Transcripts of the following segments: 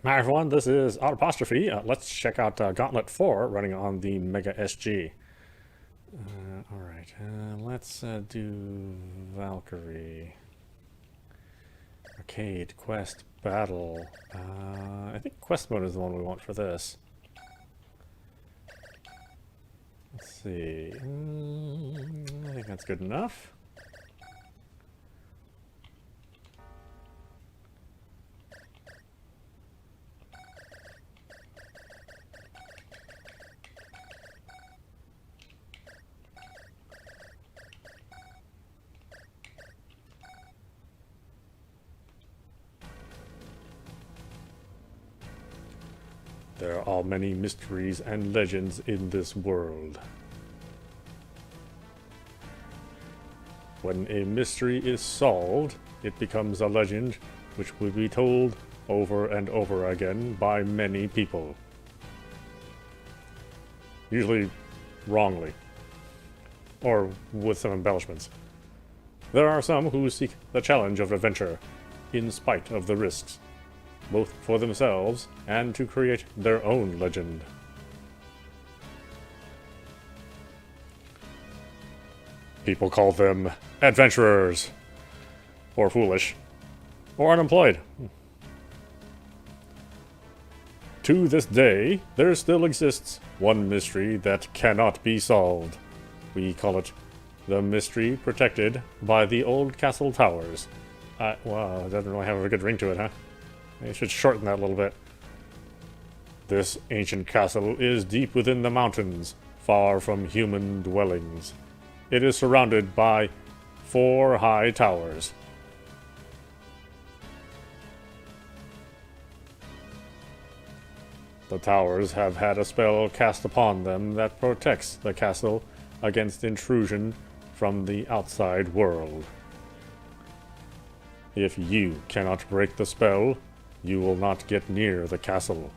Hi everyone, this is audap. Let's check out Gauntlet 4 running on the MegaSG. Alright, let's do Valkyrie. Arcade, Quest, Battle. I think Quest mode is the one we want for this. Let's see. I think that's good enough. There are many mysteries and legends in this world. When a mystery is solved, it becomes a legend which will be told over and over again by many people. Usually wrongly, or with some embellishments. There are some who seek the challenge of adventure, in spite of the risks, both for themselves and to create their own legend. People call them adventurers, or foolish, or unemployed. To this day, there still exists one mystery that cannot be solved. We call it the mystery protected by the old castle towers. Wow, it doesn't really have a good ring to it, huh? I should shorten that a little bit. This ancient castle is deep within the mountains, far from human dwellings. It is surrounded by 4 high towers. The towers have had a spell cast upon them that protects the castle against intrusion from the outside world. If you cannot break the spell, you will not get near the castle.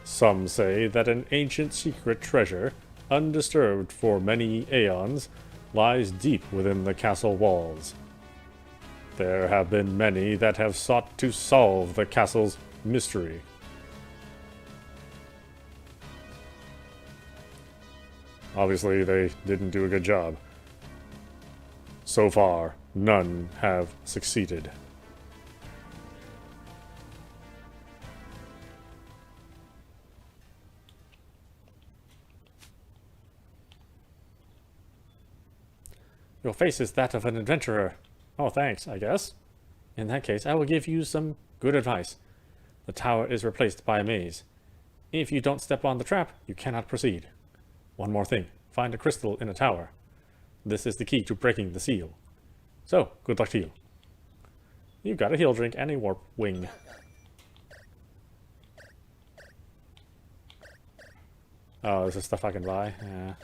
Some say that an ancient secret treasure, undisturbed for many aeons, lies deep within the castle walls. There have been many that have sought to solve the castle's mystery. Obviously, they didn't do a good job. So far, none have succeeded. Your face is that of an adventurer. Oh, thanks, I guess. In that case, I will give you some good advice. The tower is replaced by a maze. If you don't step on the trap, you cannot proceed. One more thing. Find a crystal in a tower. This is the key to breaking the seal. So, good luck to you. You've got a heal drink and a warp wing. Oh, this is stuff I can buy? Yeah.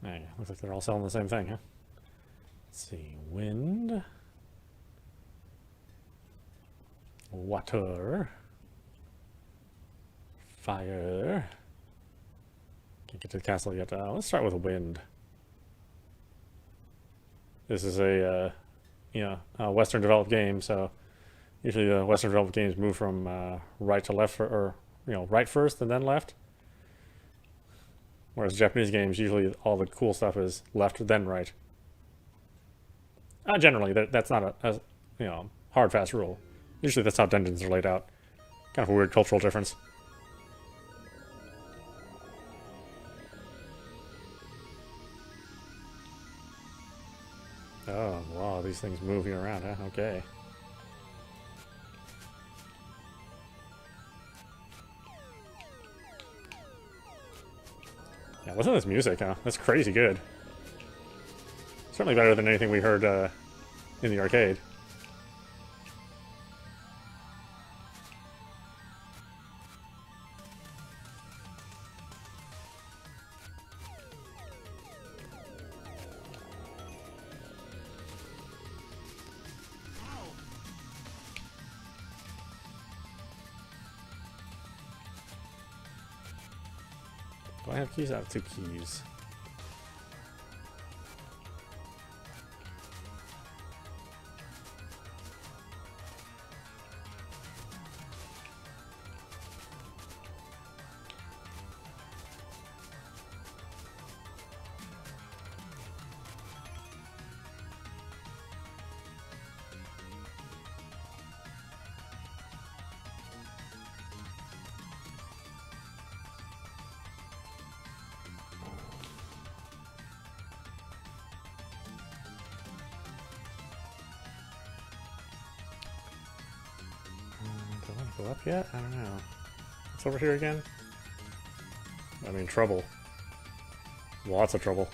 Hey, looks like they're all selling the same thing, huh? Let's see. Wind. Water. Fire. Can't get to the castle yet. Let's start with wind. This is a Western developed game, so usually the Western developed games move from right to left, or right first and then left. Whereas Japanese games, usually all the cool stuff is left then right. Generally, that's not a hard fast rule. Usually that's how dungeons are laid out. Kind of a weird cultural difference. Oh, wow, these things moving around, huh? Okay. Yeah, listen to this music, huh? That's crazy good. Certainly better than anything we heard in the arcade. Do I have keys? I have 2 keys. Do I want to go up yet? I don't know. What's over here again? I mean, trouble. Lots of trouble.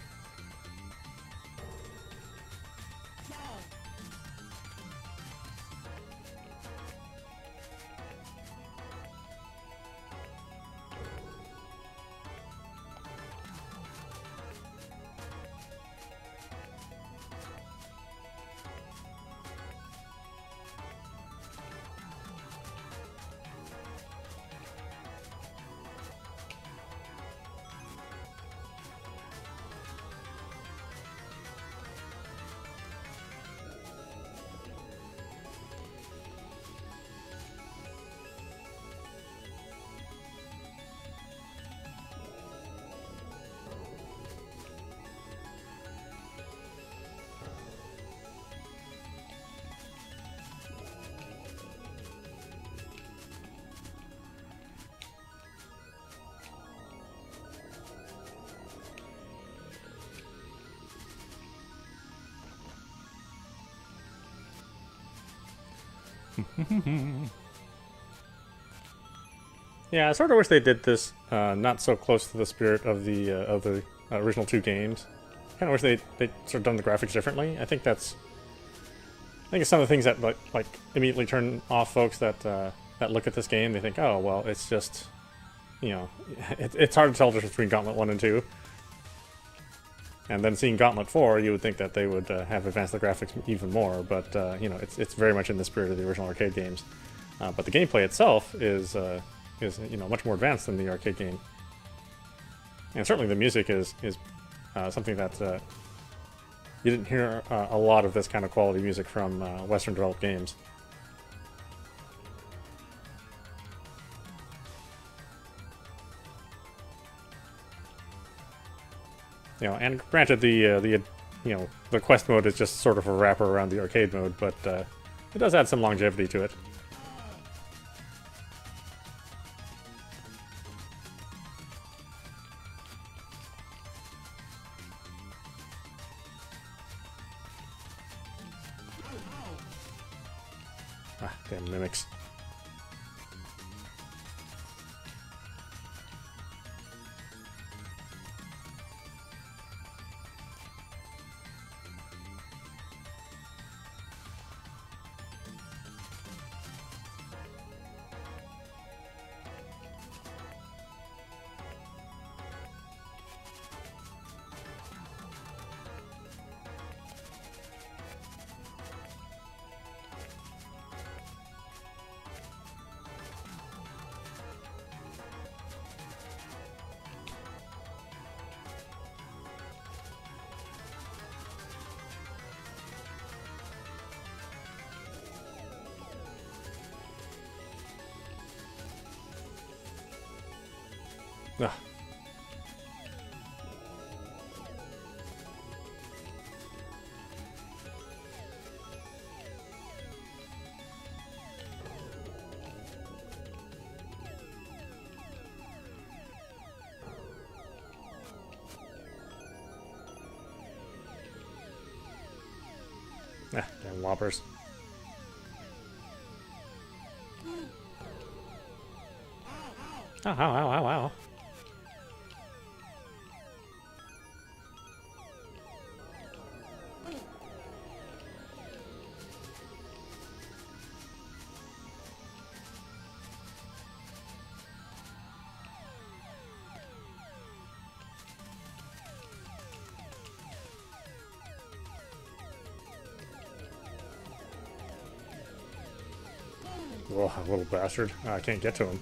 Yeah, I sort of wish they did this not so close to the spirit of the original 2 games. Kind of wish they sort of done the graphics differently. I think it's some of the things that like immediately turn off folks that that look at this game. They think, oh well, it's just, you know, it's hard to tell the difference between Gauntlet 1 and 2. And then seeing Gauntlet 4, you would think that they would have advanced the graphics even more, but you know, it's very much in the spirit of the original arcade games. But the gameplay itself is you know, much more advanced than the arcade game, and certainly the music is something that you didn't hear a lot of this kind of quality music from Western developed games. You know, and granted, the you know, the quest mode is just sort of a wrapper around the arcade mode, but it does add some longevity to it. Ah, damn mimics. Ah. Ah, damn whoppers. Ow, ow, ow, ow, ow. Oh, little bastard. I can't get to him.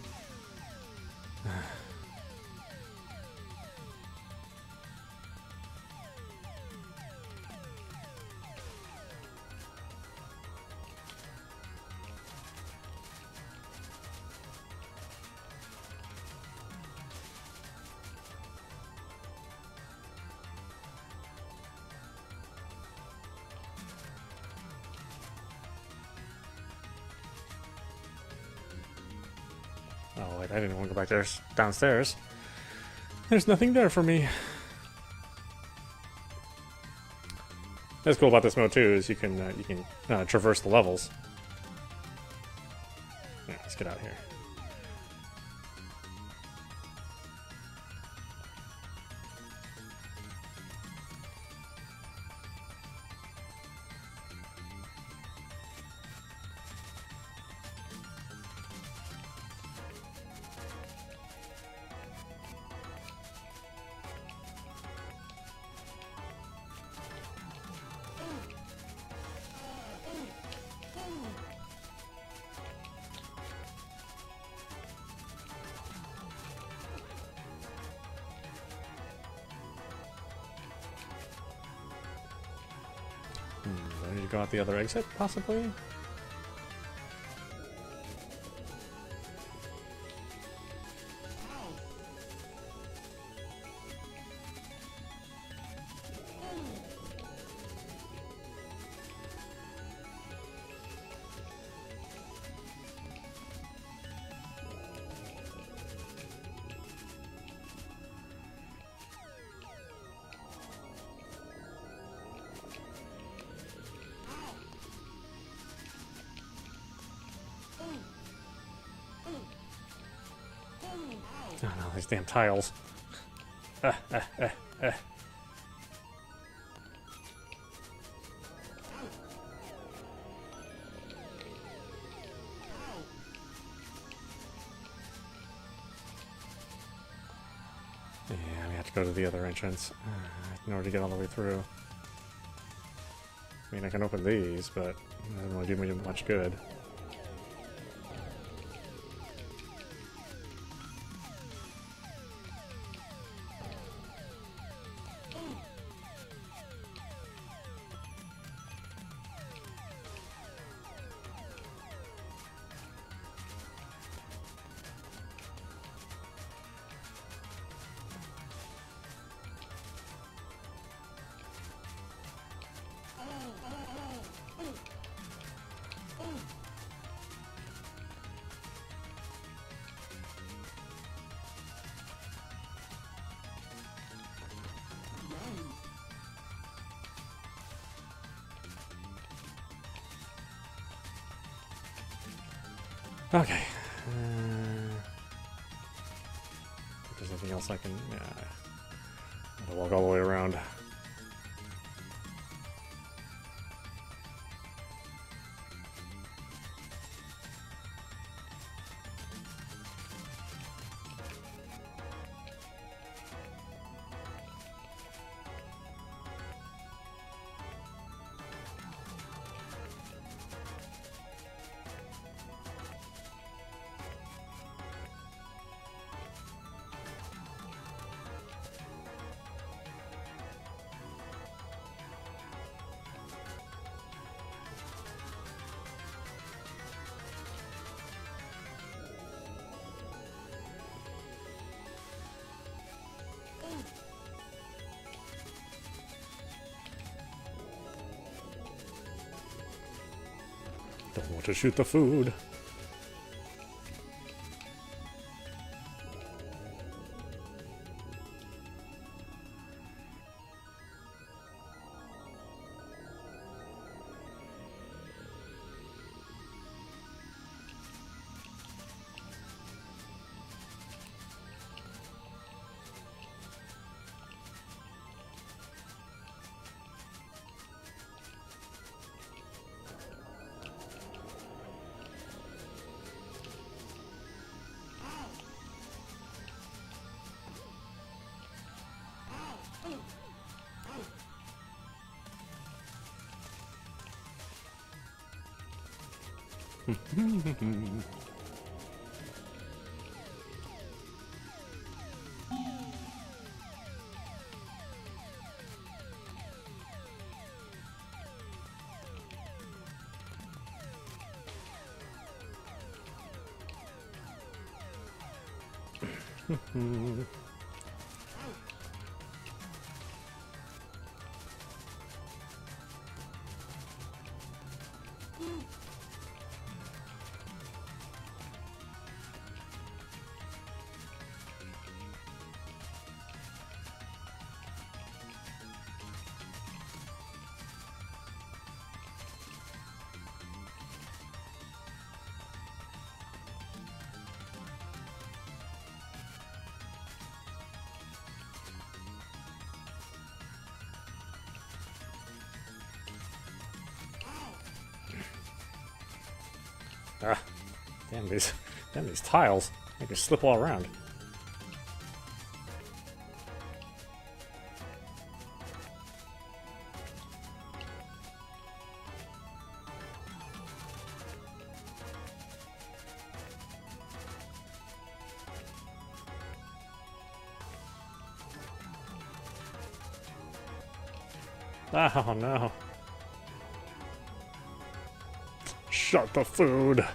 Oh wait, I didn't want to go back there downstairs. There's nothing there for me. What's cool about this mode too is you can traverse the levels. Yeah, let's get out of here. Do I need to go out the other exit, possibly? Oh no, these damn tiles. Yeah, we have to go to the other entrance in order to get all the way through. I mean, I can open these, but it doesn't really do me much good. Okay. If there's anything else I can... Yeah. I'll walk all the way around. Don't want to shoot the food. Ah, damn these tiles. They can slip all around. Oh no. Shut the food.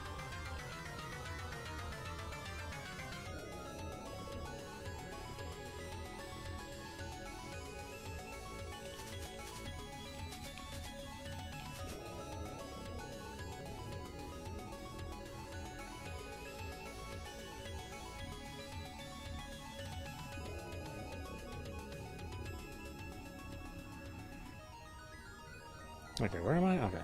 Okay, where am I? Okay.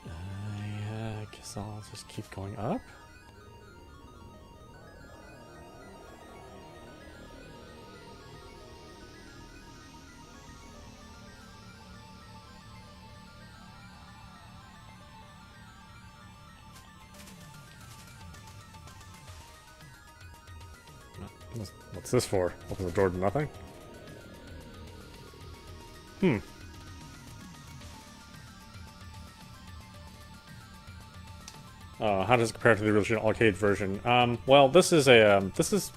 I guess I'll just keep going up. What's this for? Open the door to nothing? How does it compare to the original arcade version? Well, this is a this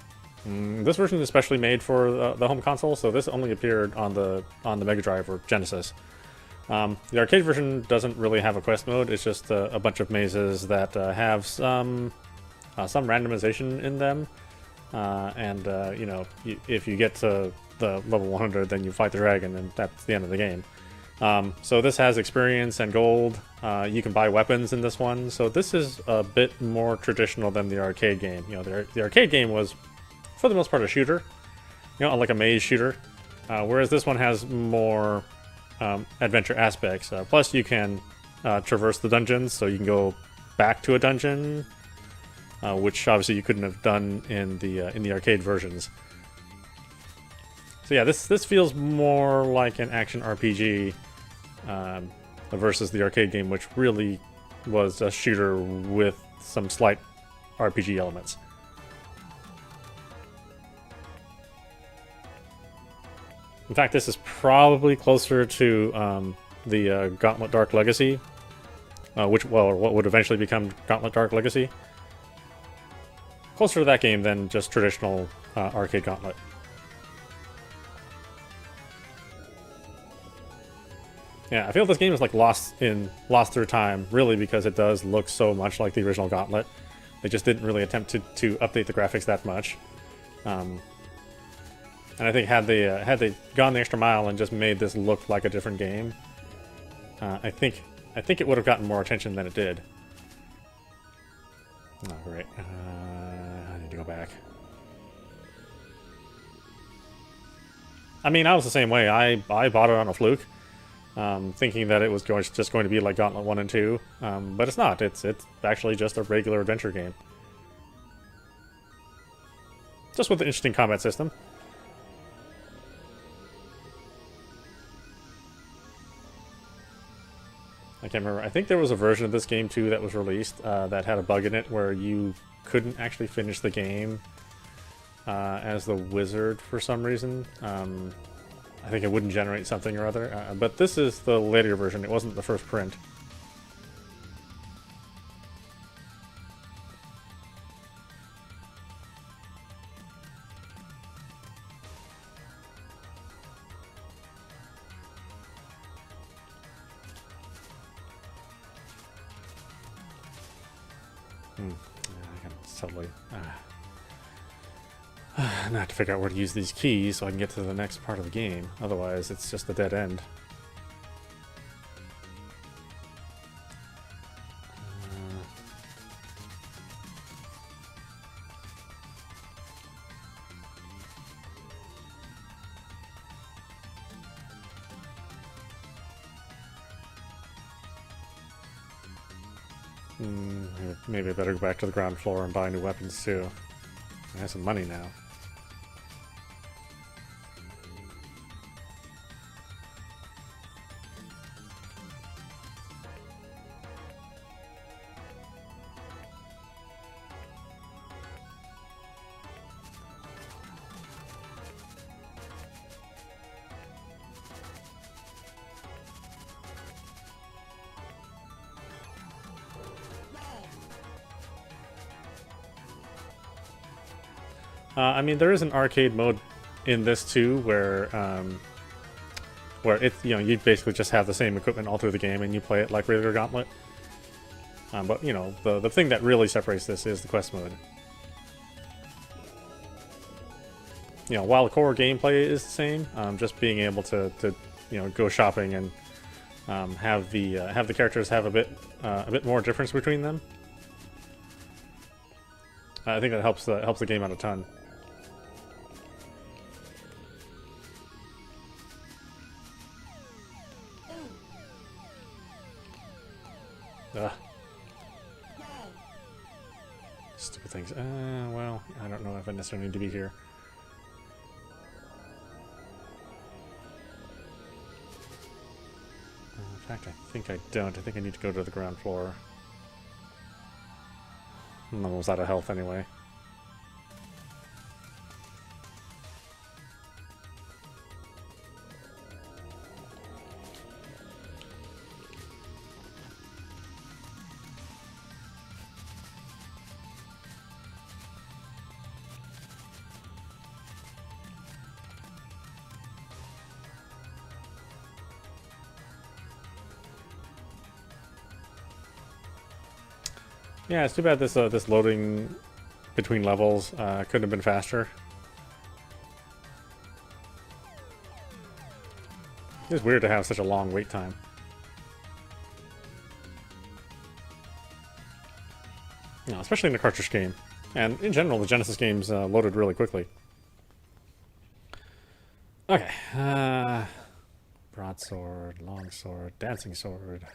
version is especially made for the home console, so this only appeared on the Mega Drive or Genesis. The arcade version doesn't really have a quest mode. It's just a bunch of mazes that have some randomization in them. You know, if you get to the level 100, then you fight the dragon, and that's the end of the game. So this has experience and gold. You can buy weapons in this one. So this is a bit more traditional than the arcade game. You know, the arcade game was, for the most part, a shooter. You know, like a maze shooter. Whereas this one has more adventure aspects. Plus, you can traverse the dungeons, so you can go back to a dungeon. Which obviously you couldn't have done in the arcade versions. So yeah, this feels more like an action RPG versus the arcade game, which really was a shooter with some slight RPG elements. In fact, this is probably closer to the Gauntlet Dark Legacy, what would eventually become Gauntlet Dark Legacy. Closer to that game than just traditional arcade Gauntlet. Yeah, I feel this game is like lost through time, really, because it does look so much like the original Gauntlet. They just didn't really attempt to update the graphics that much. And I think had they gone the extra mile and just made this look like a different game, I think it would have gotten more attention than it did. Oh, great. I need to go back. I mean, I was the same way. I bought it on a fluke, thinking that it was just going to be like Gauntlet 1 and 2, but it's not. It's actually just a regular adventure game. Just with an interesting combat system. I can't remember. I think there was a version of this game too that was released that had a bug in it where you couldn't actually finish the game as the wizard for some reason. I think it wouldn't generate something or other. But this is the later version. It wasn't the first print. I can totally I have to figure out where to use these keys so I can get to the next part of the game. Otherwise, it's just a dead end. Maybe I better go back to the ground floor and buy new weapons too. has some money now. I mean, there is an arcade mode in this too, where it's, you know, you basically just have the same equipment all through the game and you play it like regular Gauntlet. But you know, the thing that really separates this is the quest mode. You know, while the core gameplay is the same, just being able to you know, go shopping and have the characters have a bit more difference between them. I think that helps the game out a ton. Ugh. Stupid things. Well, I don't know if I necessarily need to be here. In fact, I think I don't. I think I need to go to the ground floor. I'm almost out of health anyway. Yeah, it's too bad this this loading between levels couldn't have been faster. It's weird to have such a long wait time. You know, especially in a cartridge game. And in general, the Genesis games loaded really quickly. Okay. Broadsword, longsword, dancing sword,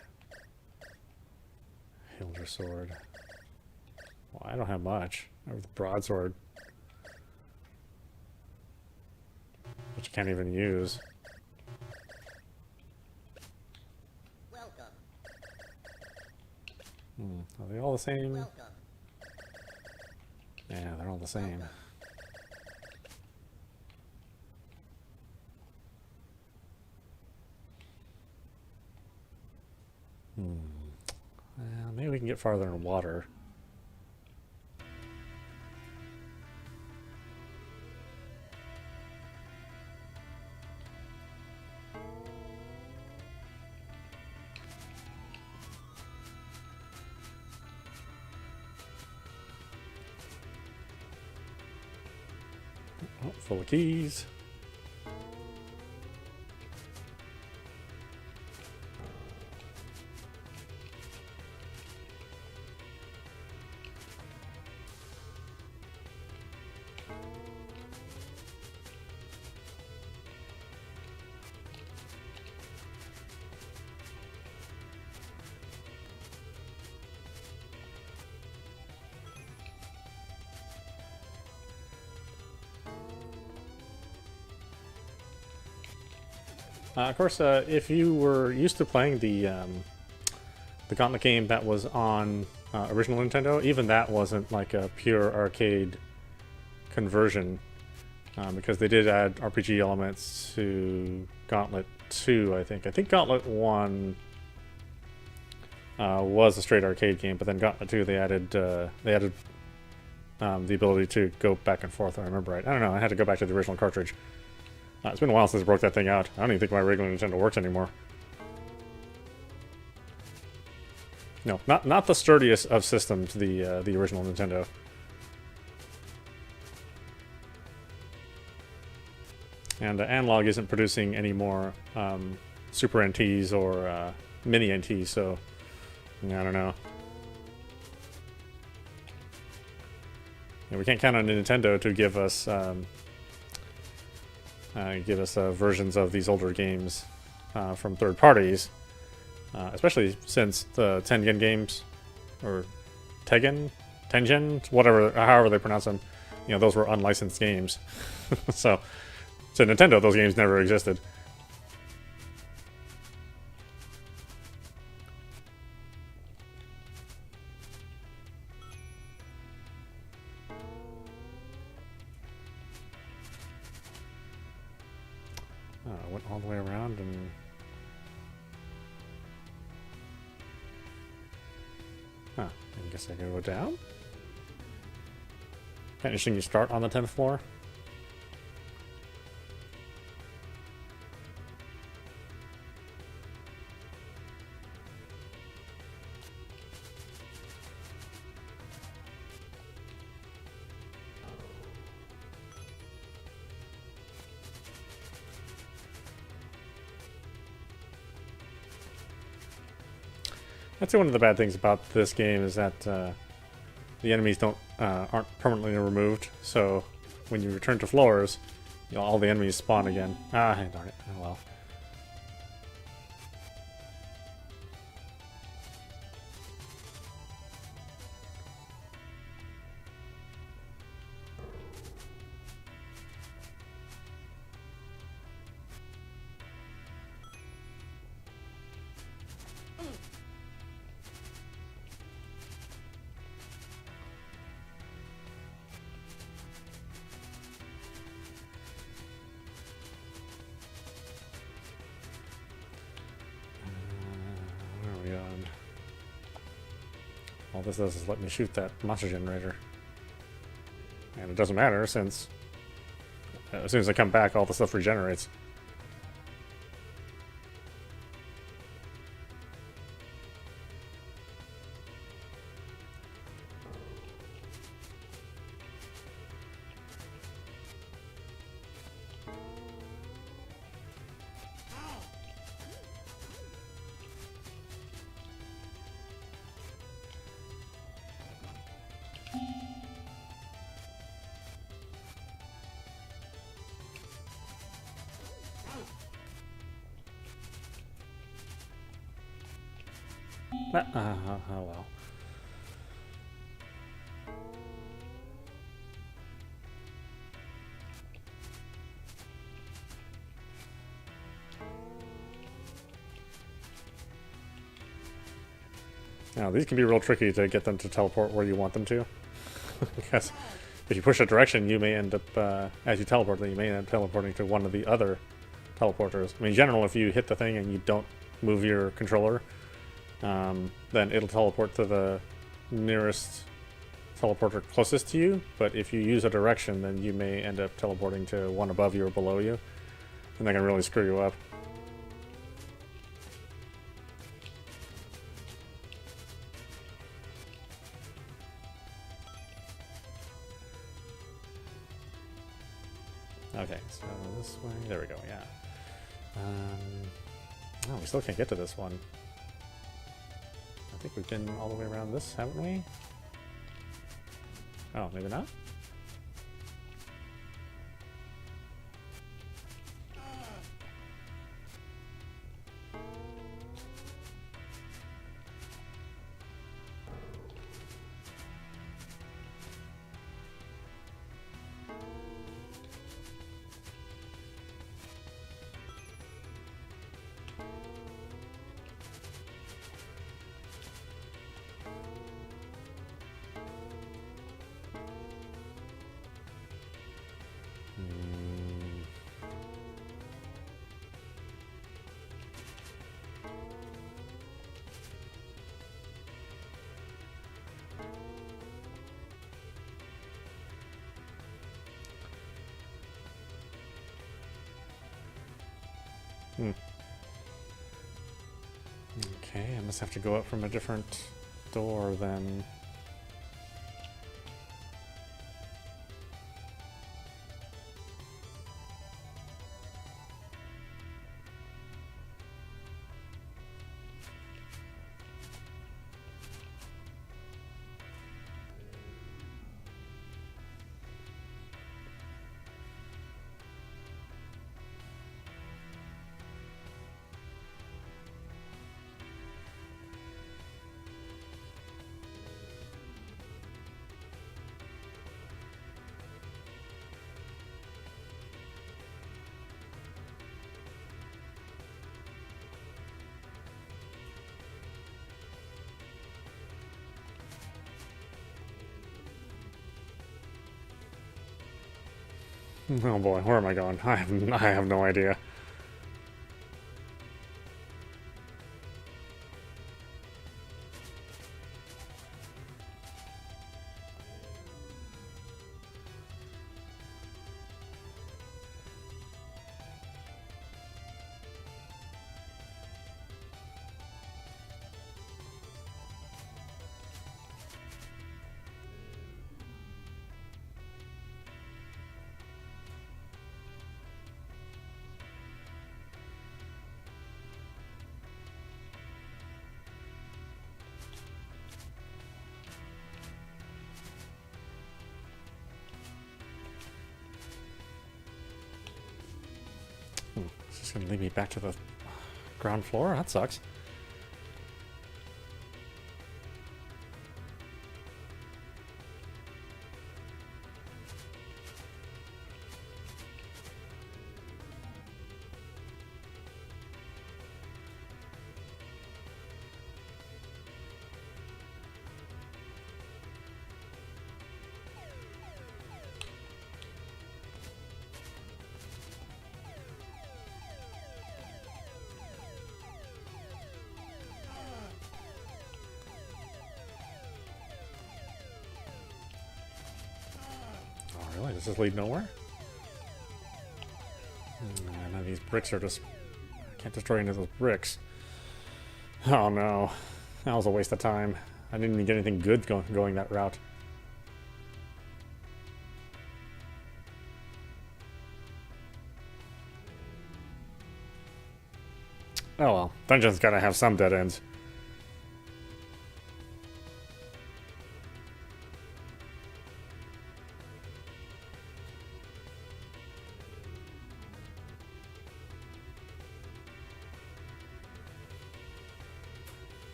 Hilder sword. Well, I don't have much. I have the broadsword, which I can't even use. Welcome. Are they all the same? Welcome. Yeah, they're all the same. Well, maybe we can get farther in water. Oh, full of keys. Of course, if you were used to playing the Gauntlet game that was on original Nintendo, even that wasn't like a pure arcade conversion, because they did add RPG elements to Gauntlet 2, I think. I think Gauntlet 1 was a straight arcade game, but then Gauntlet 2 they added the ability to go back and forth, if I remember right. I don't know, I had to go back to the original cartridge. It's been a while since I broke that thing out. I don't even think my regular Nintendo works anymore. No, not the sturdiest of systems, the original Nintendo. And Analog isn't producing any more Super NTs or Mini NTs, so I don't know. Yeah, we can't count on Nintendo to give us versions of these older games from third parties, especially since the Tengen games, or Tengen, whatever, however they pronounce them, you know, those were unlicensed games. So to Nintendo, those games never existed. I went all the way around and... Huh, I guess I can go down? Kind of interesting you start on the 10th floor. I'd say one of the bad things about this game is that the enemies aren't permanently removed. So when you return to floors, you know, all the enemies spawn again. Ah, darn it! Oh well. All this does is let me shoot that monster generator. And it doesn't matter since as soon as I come back, all the stuff regenerates. Oh well. Now, these can be real tricky to get them to teleport where you want them to. Because if you push a direction, you may end up, as you teleport, you may end up teleporting to one of the other teleporters. I mean, in general, if you hit the thing and you don't move your controller, then it'll teleport to the nearest teleporter closest to you. But if you use a direction, then you may end up teleporting to one above you or below you. And that can really screw you up. Okay, so this way, there we go, yeah. Oh, we still can't get to this one. I think we've been all the way around this, haven't we? Oh, maybe not? Okay, I must have to go up from a different door then. Oh boy, where am I going? I have no idea. It's just gonna lead me back to the ground floor? That sucks. Oh, really? Does this lead nowhere? And these bricks are just... I can't destroy any of those bricks. Oh no. That was a waste of time. I didn't even get anything good going that route. Oh well. Dungeons gotta have some dead ends.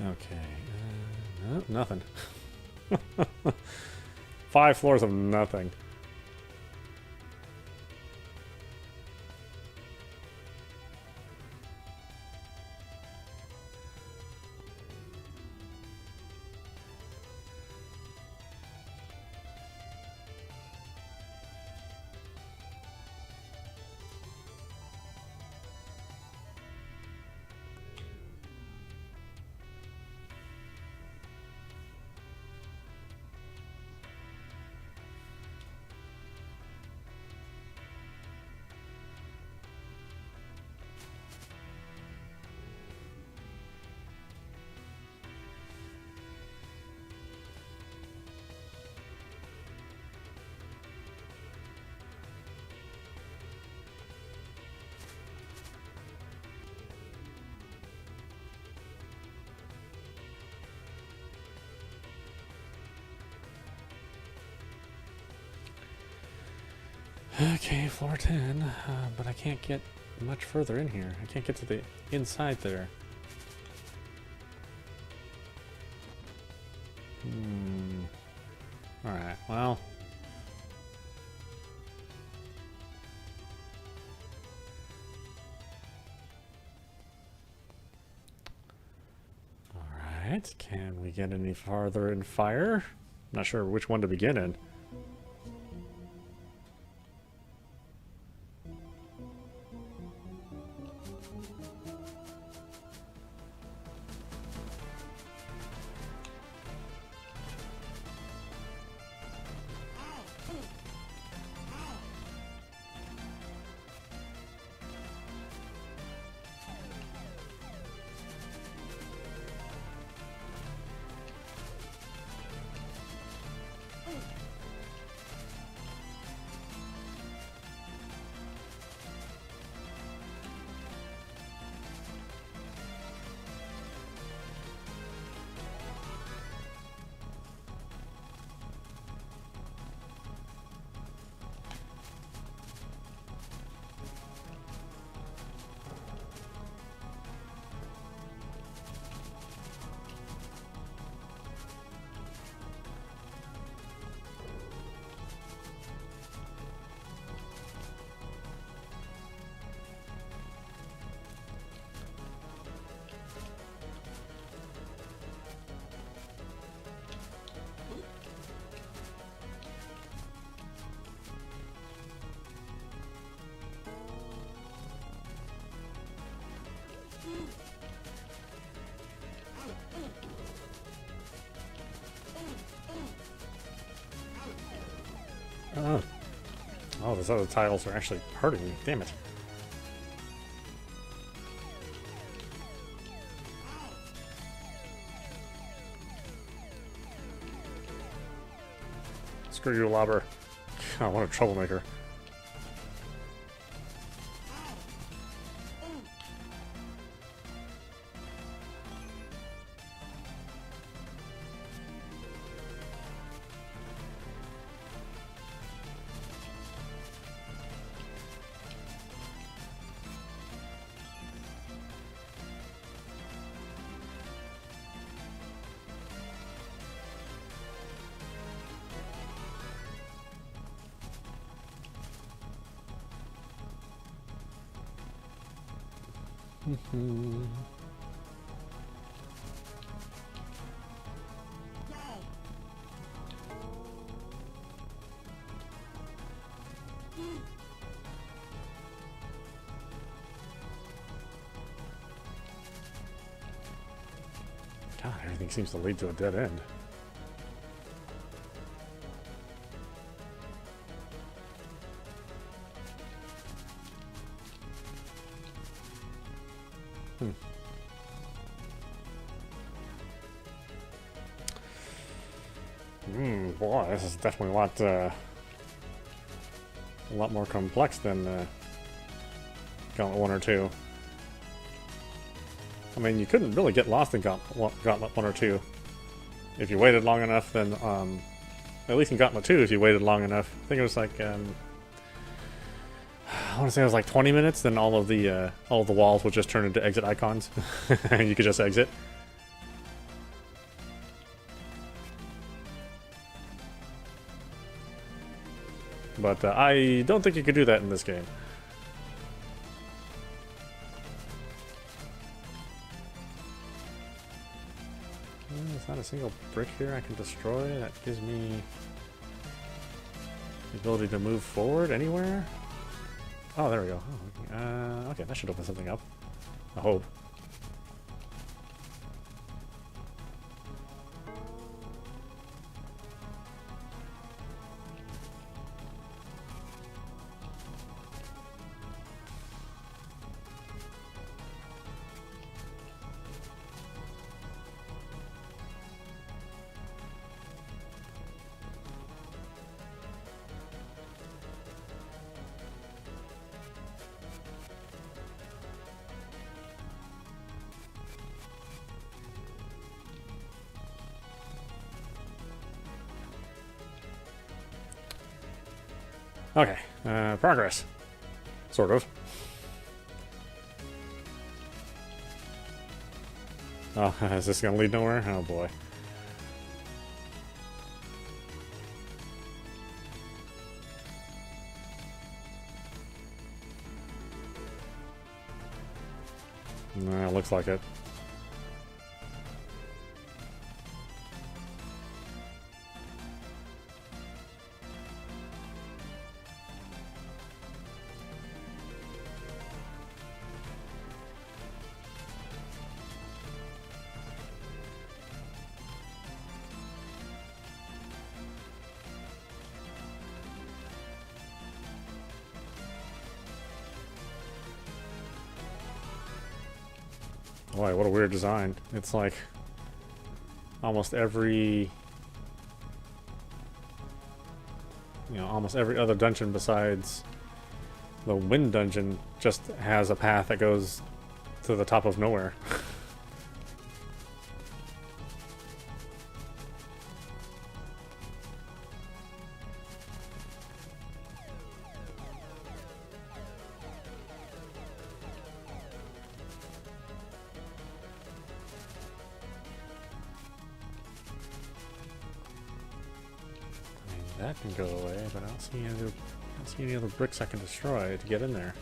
Okay. No, nothing. 5 floors of nothing. Okay, floor 10, but I can't get much further in here. I can't get to the inside there. Alright, well. Alright, can we get any farther in fire? Not sure which one to begin in. Oh, those other tiles are actually hurting me. Damn it. Screw you, Lobber. Oh, what a troublemaker. God, everything seems to lead to a dead end. Boy, this is definitely a lot more complex than Gauntlet 1 or 2. I mean, you couldn't really get lost in Gauntlet 1 or 2 if you waited long enough. Then, at least in Gauntlet 2, if you waited long enough, I think it was like I want to say it was like 20 minutes. Then all of the walls would just turn into exit icons, and you could just exit. But I don't think you could do that in this game. There's not a single brick here I can destroy. That gives me the ability to move forward anywhere. Oh, there we go. Oh, okay, that should open something up. I hope. Okay, progress. Sort of. Oh, is this gonna lead nowhere? Oh boy. Nah, looks like it. Boy, what a weird design. It's like almost every other dungeon besides the wind dungeon just has a path that goes to the top of nowhere. That can go away, but I don't see any other bricks I can destroy to get in there.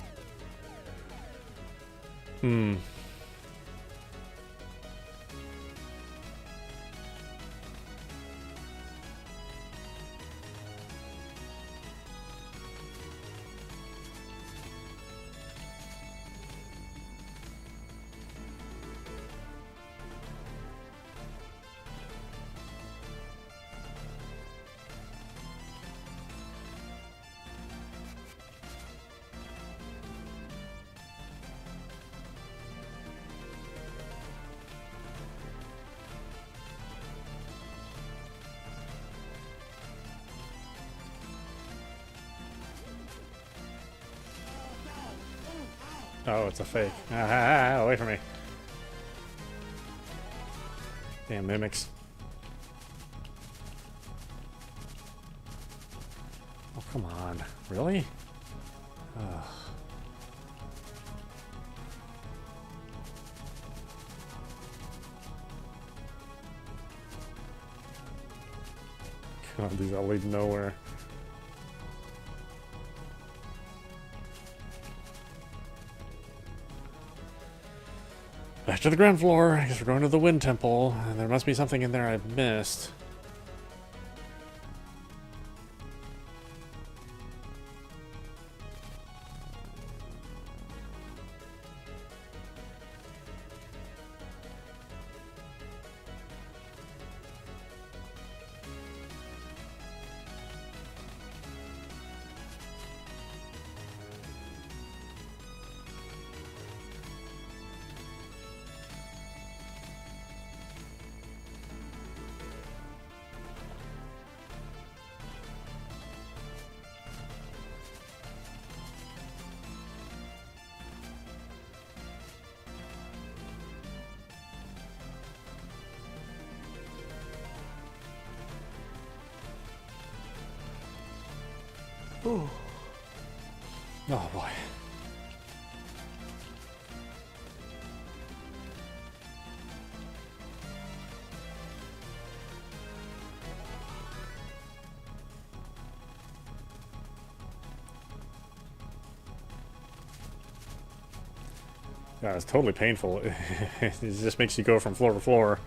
Oh, it's a fake. Ah, away from me. Damn mimics. Oh, come on. Really? Ugh. God, these all lead nowhere. Back to the ground floor. I guess we're going to the Wind Temple. And there must be something in there I've missed. Ooh. Oh boy. Yeah, it's totally painful. It just makes you go from floor to floor.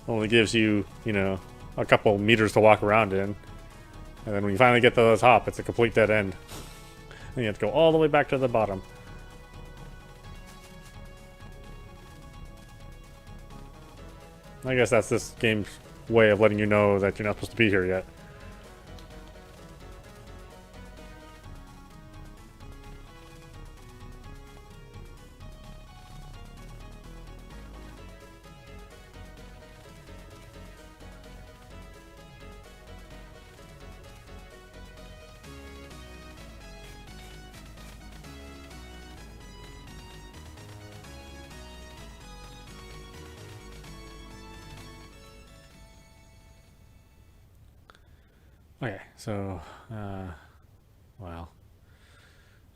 Only gives you, you know, a couple meters to walk around in. And then when you finally get to the top, it's a complete dead end. And you have to go all the way back to the bottom. I guess that's this game's way of letting you know that you're not supposed to be here yet. Okay, so, well,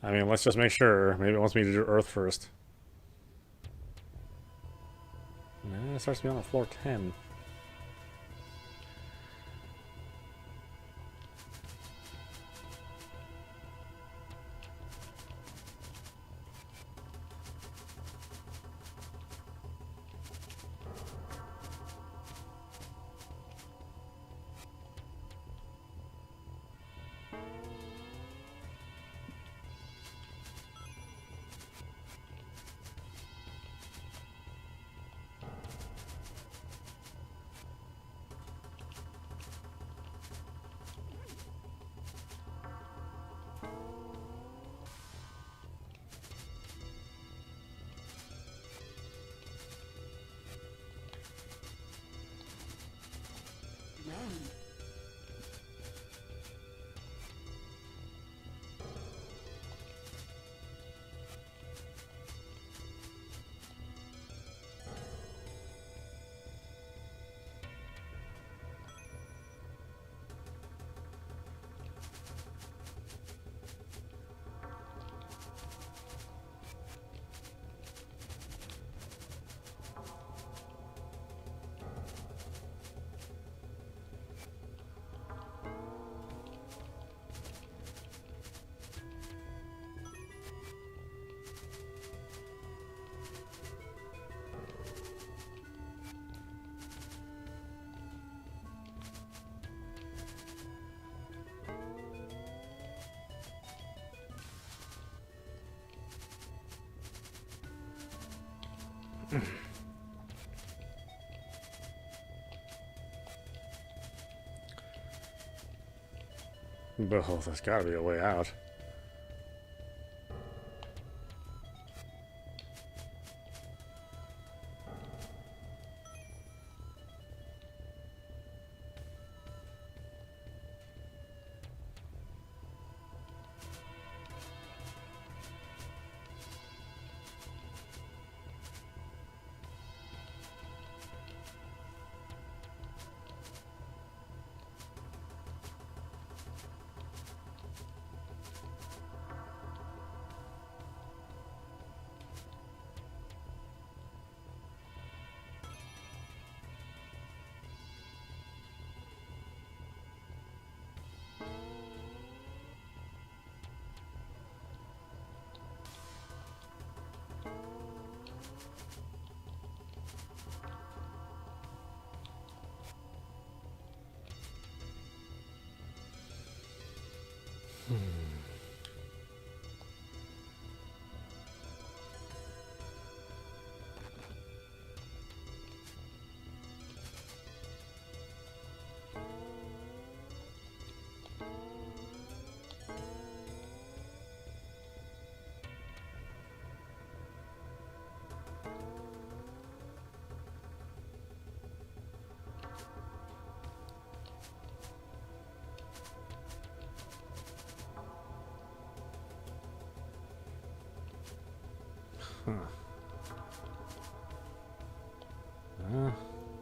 I mean, let's just make sure. Maybe it wants me to do Earth first. Nah, it starts to be on floor 10. Oh, there's gotta be a way out.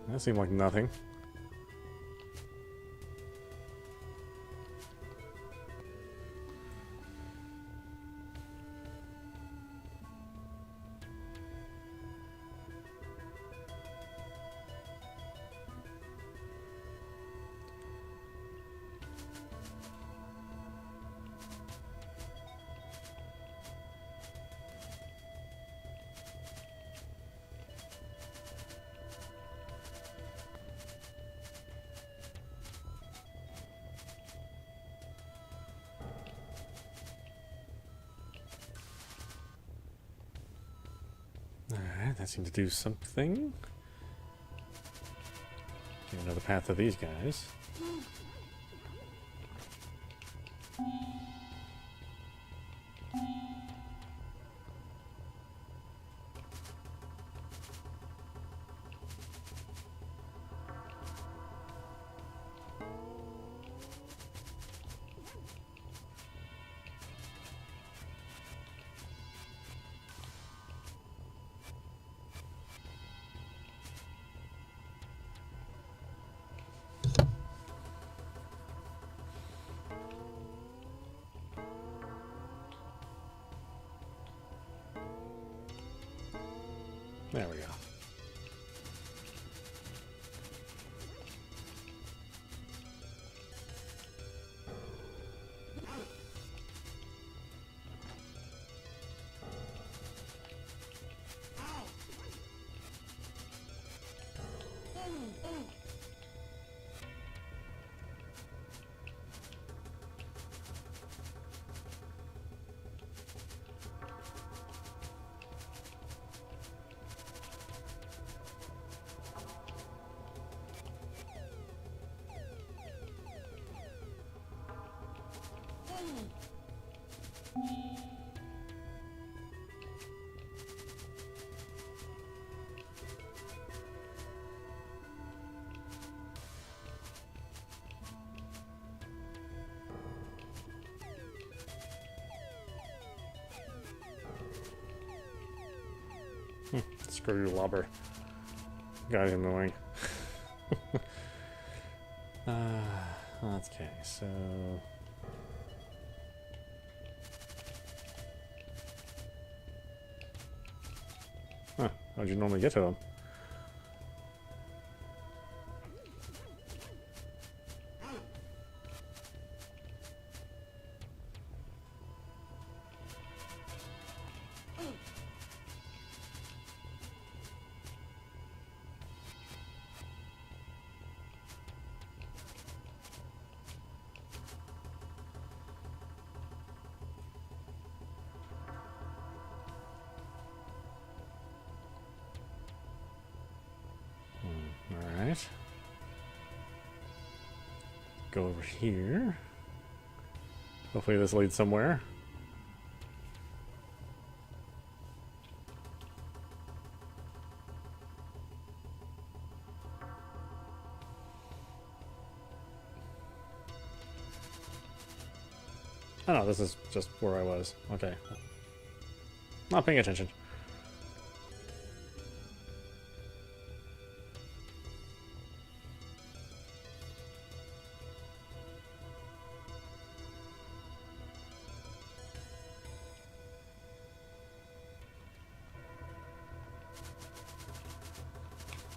That seemed like nothing. Alright, that seemed to do something. Give another path to these guys. There we go. Screw you, lobber. Got him annoying. Okay, so... Huh, how'd you normally get to them? Alright. Go over here. Hopefully this leads somewhere. Oh no, this is just where I was. Okay. Not paying attention.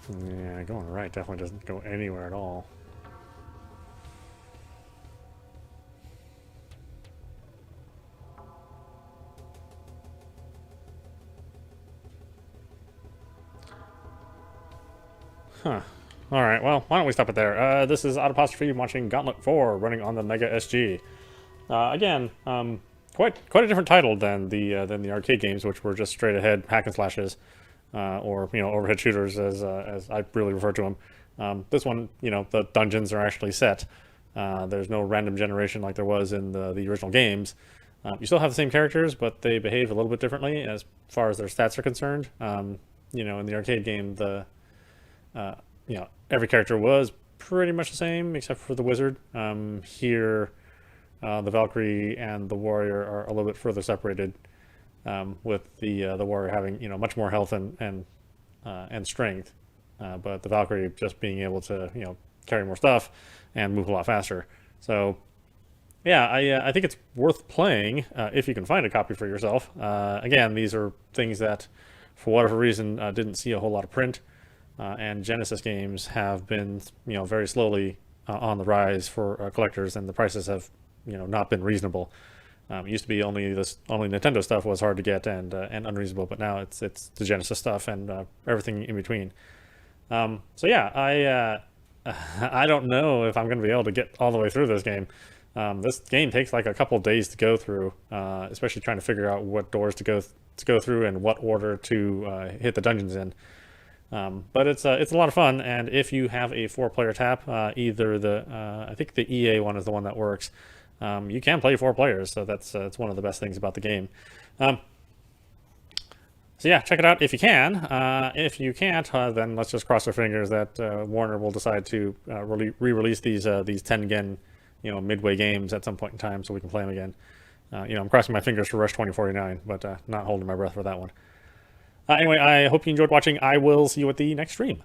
Yeah, going right definitely doesn't go anywhere at all. Huh. Alright, well, why don't we stop it there? This is audap watching Gauntlet 4, running on the MegaSG. Again, quite a different title than the arcade games, which were just straight ahead hack and slashes, or overhead shooters as I really refer to them. This one, the dungeons are actually set. There's no random generation like there was in the original games. You still have the same characters, but they behave a little bit differently as far as their stats are concerned. In the arcade game, every character was pretty much the same except for the wizard. Here, the Valkyrie and the warrior are a little bit further separated, with the warrior having much more health and strength, but the Valkyrie just being able to carry more stuff and move a lot faster. So yeah, I think it's worth playing if you can find a copy for yourself. Again, these are things that, for whatever reason, didn't see a whole lot of print, and Genesis games have been, very slowly on the rise for collectors, and the prices have, not been reasonable. It used to be only Nintendo stuff was hard to get and unreasonable, but now it's the Genesis stuff and everything in between. So yeah, I don't know if I'm going to be able to get all the way through this game. This game takes like a couple of days to go through, especially trying to figure out what doors to go through and what order to hit the dungeons in. But it's a lot of fun, and if you have a 4-player tap, either I think the EA one is the one that works. You can play 4 players, so that's one of the best things about the game. So yeah, check it out if you can. If you can't, then let's just cross our fingers that Warner will decide to re-release these 10 again, midway games at some point in time, so we can play them again. I'm crossing my fingers for Rush 2049, but not holding my breath for that one. Anyway, I hope you enjoyed watching. I will see you at the next stream.